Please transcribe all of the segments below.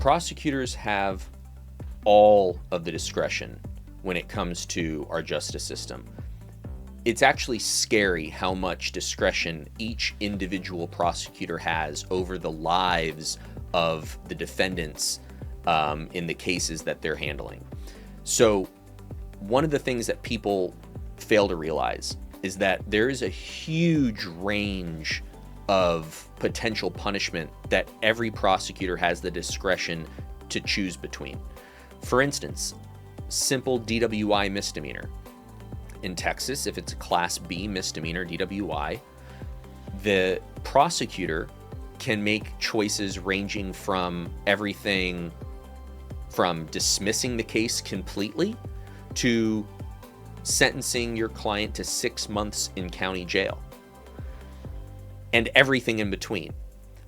prosecutors have all of the discretion when it comes to our justice system. It's actually scary how much discretion each individual prosecutor has over the lives of the defendants in the cases that they're handling. So one of the things that people fail to realize is that there is a huge range of potential punishment that every prosecutor has the discretion to choose between. For instance, simple DWI misdemeanor. In Texas, if it's a Class B misdemeanor DWI, the prosecutor can make choices ranging from everything from dismissing the case completely to sentencing your client to 6 months in county jail, and everything in between.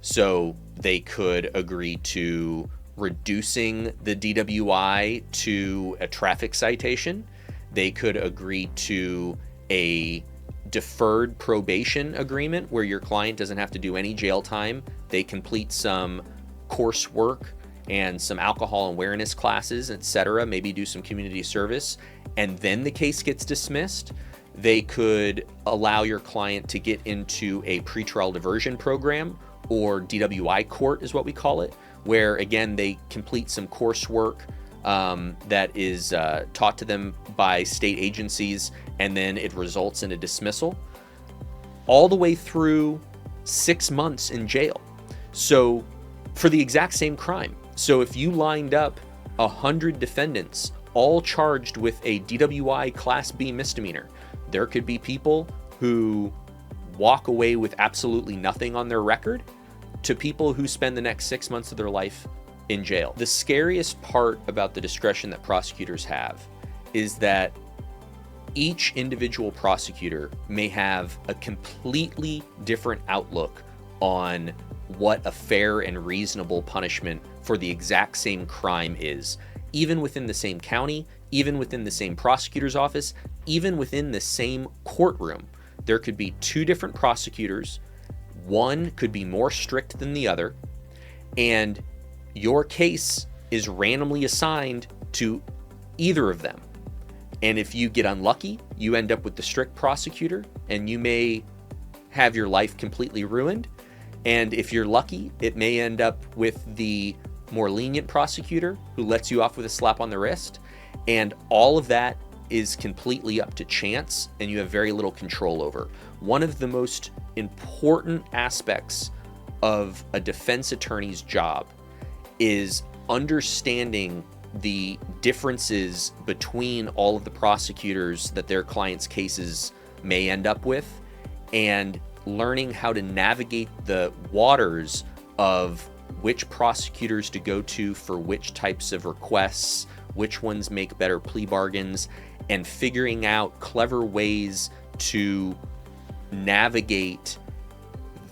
So they could agree to reducing the DWI to a traffic citation. They could agree to a deferred probation agreement where your client doesn't have to do any jail time. They complete some coursework and some alcohol awareness classes, etc., maybe do some community service, and then the case gets dismissed. They could allow your client to get into a pretrial diversion program, or DWI court is what we call it, where again they complete some coursework that is taught to them by state agencies, and then it results in a dismissal, all the way through 6 months in jail. So for the exact same crime. So if you lined up 100 defendants, all charged with a DWI Class B misdemeanor, there could be people who walk away with absolutely nothing on their record to people who spend the next 6 months of their life in jail. The scariest part about the discretion that prosecutors have is that each individual prosecutor may have a completely different outlook on what a fair and reasonable punishment for the exact same crime is, even within the same county, even within the same prosecutor's office, even within the same courtroom. There could be 2 different prosecutors. One could be more strict than the other, and your case is randomly assigned to either of them. And if you get unlucky, you end up with the strict prosecutor, and you may have your life completely ruined. And if you're lucky, it may end up with the more lenient prosecutor who lets you off with a slap on the wrist. And all of that is completely up to chance, and you have very little control over. One of the most important aspects of a defense attorney's job is understanding the differences between all of the prosecutors that their clients' cases may end up with, and learning how to navigate the waters of which prosecutors to go to for which types of requests, which ones make better plea bargains, and figuring out clever ways to navigate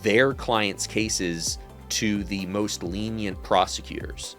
their clients' cases to the most lenient prosecutors.